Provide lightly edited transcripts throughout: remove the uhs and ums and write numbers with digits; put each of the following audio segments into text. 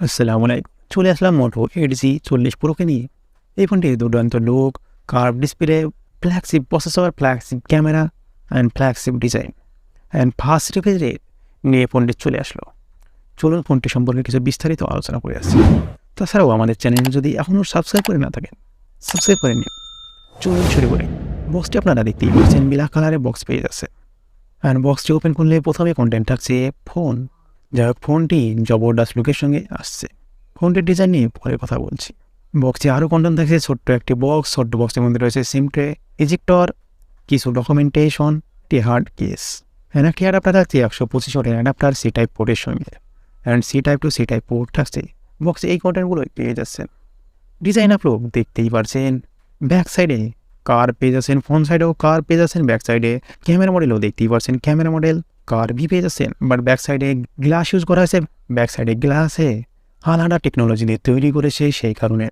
আসসালামু আলাইকুম। চলে আসলাম মোটো Edge 40 প্রোকে নিয়ে। এই ফোনটি দুর্দান্ত look, curve display, flagship processor, flagship camera and flagship design and fast refresh rate নিয়ে ফোনটি চলে আসলো। চলুন ফোনটি সম্পর্কে কিছু বিস্তারিত আলোচনা করে আসছি। তাছাড়াও আমাদের চ্যানেল যদি এখনও সাবস্ক্রাইব করে না থাকেন, সাবস্ক্রাইব করে নিন। চলুন শুরু করি। বক্সটি আপনারা দেখতেই পাচ্ছেন, ব্ল্যাক কালারের বক্স পেয়ে যাচ্ছে। অ্যান্ড বক্সটি ওপেন করলে প্রথমে কন্টেন্ট থাকছে ফোন। যাই হোক, ফোনটি জবরদস্ত লুকের সঙ্গে আসছে। ফোনটির ডিজাইন নিয়ে পরে কথা বলছি। বক্সে আরও কন্টেন্ট থাকছে, ছোট্ট একটি বক্স। ছোট্ট বক্সের মধ্যে রয়েছে সিম ট্রে, ইজেক্টর, কিছু ডকুমেন্টেশন, একটি হার্ড কেস। একটি অ্যাডাপ্টার থাকছে 125 ওয়াটের অ্যাডাপ্টার সি টাইপ পোর্টের সঙ্গে। And C type to C type port থাকছে। বক্সে এই কন্টেন্টগুলো পেয়ে যাচ্ছেন। ডিজাইন আপলোড দেখতেই পারছেন। ব্যাক সাইডে কার পেয়ে যাচ্ছেন, ফ্রন্ট সাইডেও কার পেয়ে যাচ্ছেন। ব্যাক সাইডে ক্যামেরা মডেলও দেখতেই পাচ্ছেন, ক্যামেরা মডেল কার ভি পেয়ে যাচ্ছেন। বাট ব্যাক সাইডে গ্লাস ইউজ করা হয়েছে। ব্যাক সাইডে গ্লাসে আলাদা টেকনোলজি দিয়ে তৈরি করেছে, সেই কারণে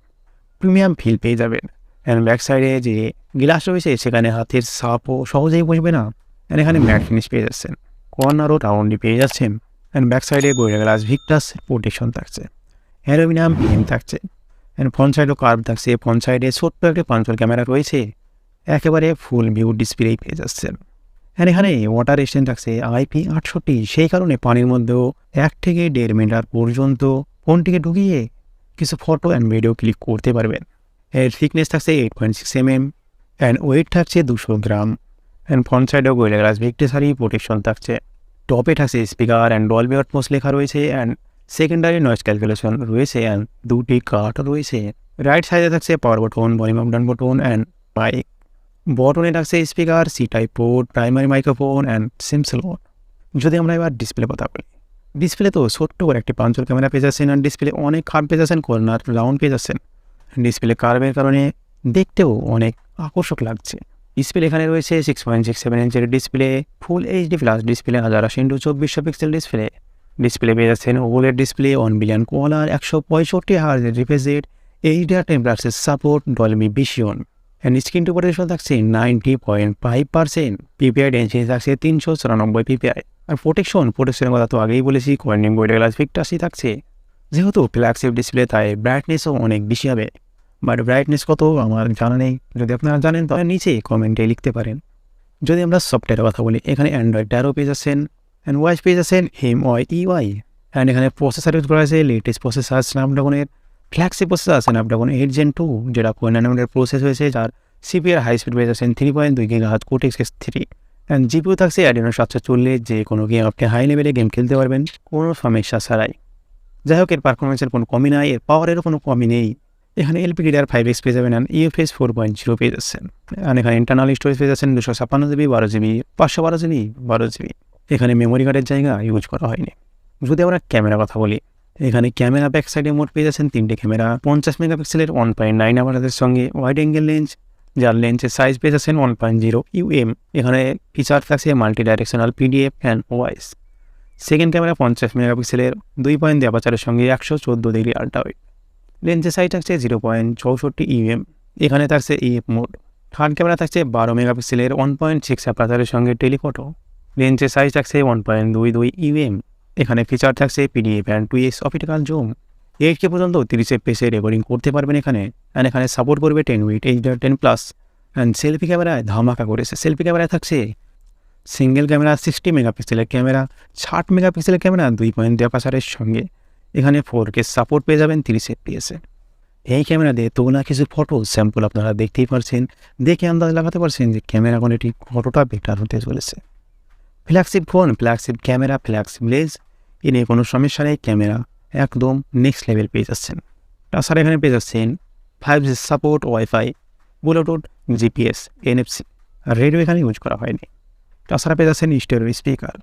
প্রিমিয়াম ফিল পেয়ে যাবেন। অ্যান্ড ব্যাক সাইডে যে গ্লাস রয়েছে সেখানে হাতের সাপও সহজেই বসবে না। অ্যান্ড এখানে ম্যাট ফিনিশ পেয়ে যাচ্ছেন, কর্নারও রাউন্ডি পেয়ে যাচ্ছেন। অ্যান্ড ব্যাক সাইডে গোয়েলা গ্লাস ভিক্টাস প্রোটেকশন থাকছে, অ্যালুমিনিয়াম ফ্রেম থাকছে। অ্যান্ড ফ্রন্ট সাইডও কার্ভ থাকছে। ফ্রন্ট সাইডে ছোট্ট একটা পাঞ্চল ক্যামেরা রয়েছে, একেবারে ফুল ভিউ ডিসপ্লেই পেয়ে যাচ্ছেন। অ্যান্ড এখানে ওয়াটার রেজিস্ট্যান্ট থাকছে IP68, সেই কারণে পানির মধ্যেও 1 থেকে 1.5 মিটার পর্যন্ত ফোনটিকে ঢুকিয়ে কিছু ফটো অ্যান্ড ভিডিও ক্লিক করতে পারবেন। এর থিকনেস থাকছে 8.6 mm অ্যান্ড ওয়েট থাকছে 200 গ্রাম। অ্যান্ড ফ্রন্ট সাইডেও গোয়েলা গ্লাস ভিক্টাসারি প্রোটেকশন থাকছে। টপে থাকছে স্পিকার অ্যান্ড ডলবি অ্যাটমস লেখা রয়েছে। অ্যান্ড সেকেন্ডারি নয়েজ ক্যালকুলেশন রয়েছে অ্যান্ড 2টি কার্ট রয়েছে। রাইট সাইডে থাকছে power button, volume up down button and mic. বটনে থাকছে speaker, C type port, primary microphone and SIM slot. যদি আমরা এবার ডিসপ্লে কথা বলি, ডিসপ্লে তো ছোট্ট করে একটি পাঞ্চল ক্যামেরা পেয়ে যাচ্ছেন। অ্যান্ড ডিসপ্লে অনেক কার্ভ পেয়ে যাচ্ছেন, কর্নার রাউন্ড পেয়ে যাচ্ছেন। ডিসপ্লে কার্ভের কারণে দেখতেও অনেক আকর্ষক লাগছে। ডিসপ্লে এখানে রয়েছে 6.67 ইঞ্চের display, full HD plus display, 1080x2400 pixel display. Display পেয়ে যাচ্ছেন OLED display, 1 billion colour, 165 hertz refresh rate, HDR10+ support, Dolby vision. And screen to body ratio থাকছে 90.5%। PPI ডেনসিটি থাকছে 394 PPI। আর প্রোটেকশনের কথা তো আগেই বলেছি, কর্নিং গোয়েলা গ্লাস ভিক্টাসি থাকছে। যেহেতু ফ্ল্যাগশিপ ডিসপ্লে তাই ব্রাইটনেসও অনেক বেশি হবে। বাট ব্রাইটনেস কত আমার জানা নেই, যদি আপনারা জানেন তাহলে নিচে কমেন্টে লিখতে পারেন। যদি আমরা সফটওয়্যারের কথা বলি, এখানে অ্যান্ড্রয়েড 13 পেয়ে যাচ্ছেন। অ্যান্ড ওয়াইস পেয়ে যাচ্ছেন MIUI। অ্যান্ড এখানে প্রসেসর ইউজ করা হয়েছে লেটেস্ট প্রসেসর স্ন্যাপড্রাগনের ফ্ল্যাগশিপ প্রসেসর স্ন্যাপড্রাগন 8 Gen 2, যেটা 4 ন্যানোমিটার প্রসেস হয়েছে, যার CPU হাই স্পিড পেয়ে যাচ্ছেন 3.2 GHz Quotex X3। And GPU থাকছে Adreno 740, যে কোনো গেম আপনি হাই লেভেলে গেম খেলতে পারবেন কোনো সমস্যা ছাড়াই। যাই হোক, এর পারফরমেন্সের কোনো কমি নাই, এর পাওয়ারেরও কোনো কমি নেই। এখানে LPDDR5X পেয়ে যাবেন অ্যান্ড UFS 4.0 পেয়ে যাচ্ছেন। অ্যান্ড এখানে ইন্টারনাল স্টোরেজ পেয়ে যাচ্ছেন 256 GB, 12 GB, 512 GB, 12 GB। এখানে মেমোরি কার্ডের জায়গা ইউজ করা হয়নি। যদি আমরা ক্যামেরা কথা বলি, এখানে ক্যামেরা ব্যাক সাইডে মোট পেয়ে যাচ্ছেন 3টে ক্যামেরা, 50 মেগাপিক্সেলের 1.9 আপারচারের সঙ্গে ওয়াইড অ্যাঙ্গেল লেন্স, যার লেন্সের সাইজ পেয়ে যাচ্ছেন 1.0 mm। এখানে ফিচার থাকছে multi directional PDF and wise. Second camera 50 মেগাপিক্সেলের 2.2 আপারচারের সঙ্গে 114 ডিগ্রি আল্ট্রা ওয়াইড। লেন্সের সাইজ থাকছে 0.64 mm। এখানে থাকছে EF মোড। থার্ড ক্যামেরা থাকছে 12 মেগাপিক্সেলের 1.6 আপারচারের সঙ্গে টেলিফটো। লেন্সের সাইজ থাকছে 1.22 mm। এখানে ফিচার থাকছে PDF and 2x optical zoom. 8K পর্যন্ত 30 FPS রেকর্ডিং করতে পারবেন এখানে। অ্যান্ড এখানে সাপোর্ট করবে 10 উইথ HDR10+। অ্যান্ড সেলফি ক্যামেরায় ধামাকা করেছে। সেলফি ক্যামেরায় থাকছে সিঙ্গেল ক্যামেরা 60 মেগাপিক্সেলের ক্যামেরা, 60 মেগাপিক্সেলের ক্যামেরা 2.2 আপারচারের সঙ্গে। এখানে 4K সাপোর্ট পেয়ে যাবেন 30 FPS। এই ক্যামেরা দিয়ে তোলা কিছু ফটো স্যাম্পল আপনারা দেখতেই পারছেন, দেখে আন্দাজ লাগাতে পারছেন যে ক্যামেরা কোয়ালিটি কতটা বেটার হতে চলেছে। Flagship phone, flagship camera, flagship lens, এ নিয়ে কোনো সমস্যা নেই। ক্যামেরা একদম নেক্সট লেভেল পেয়ে যাচ্ছেন। তাছাড়া এখানে পেয়ে যাচ্ছেন 5G support, wifi, Bluetooth, GPS, NFC। আর রেডিও এখানে ইউজ করা হয়নি। তাছাড়া পেয়ে যাচ্ছেন স্টেরিও স্পিকার।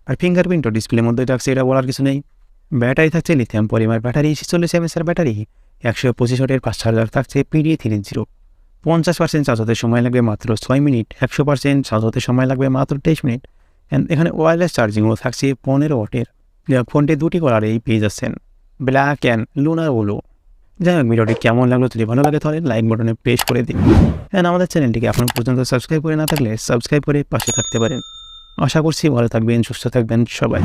আর ফিঙ্গারপ্রিন্টও ডিসপ্লের মধ্যে থাকছে, এটা বলার কিছু নেই। ব্যাটারি থাকছে lithium polymer battery, 46 mAh battery, 125 ওয়াটের ফাস্ট চার্জার থাকছে PD3.0। 50% চার্জ হতে সময় লাগবে মাত্র 6 মিনিট, 100% চার্জ হতে সময় লাগবে মাত্র 23 মিনিট। অ্যান্ড এখানে ওয়্যারলেস চার্জিংও থাকছে 15 ওয়াটের। ফোনটি 2টি কালারেই পেয়ে যাচ্ছেন, ব্ল্যাক অ্যান্ড লুনার ব্লু। যাই হোক, ভিডিওটি কেমন লাগলো, যদি ভালো লাগে তাহলে লাইক বাটনে প্রেস করে দিন। অ্যান্ড আমাদের চ্যানেলটিকে এখনও পর্যন্ত সাবস্ক্রাইব করে না থাকলে সাবস্ক্রাইব করে পাশে থাকতে পারেন। আশা করছি ভালো থাকবেন, সুস্থ থাকবেন সবাই।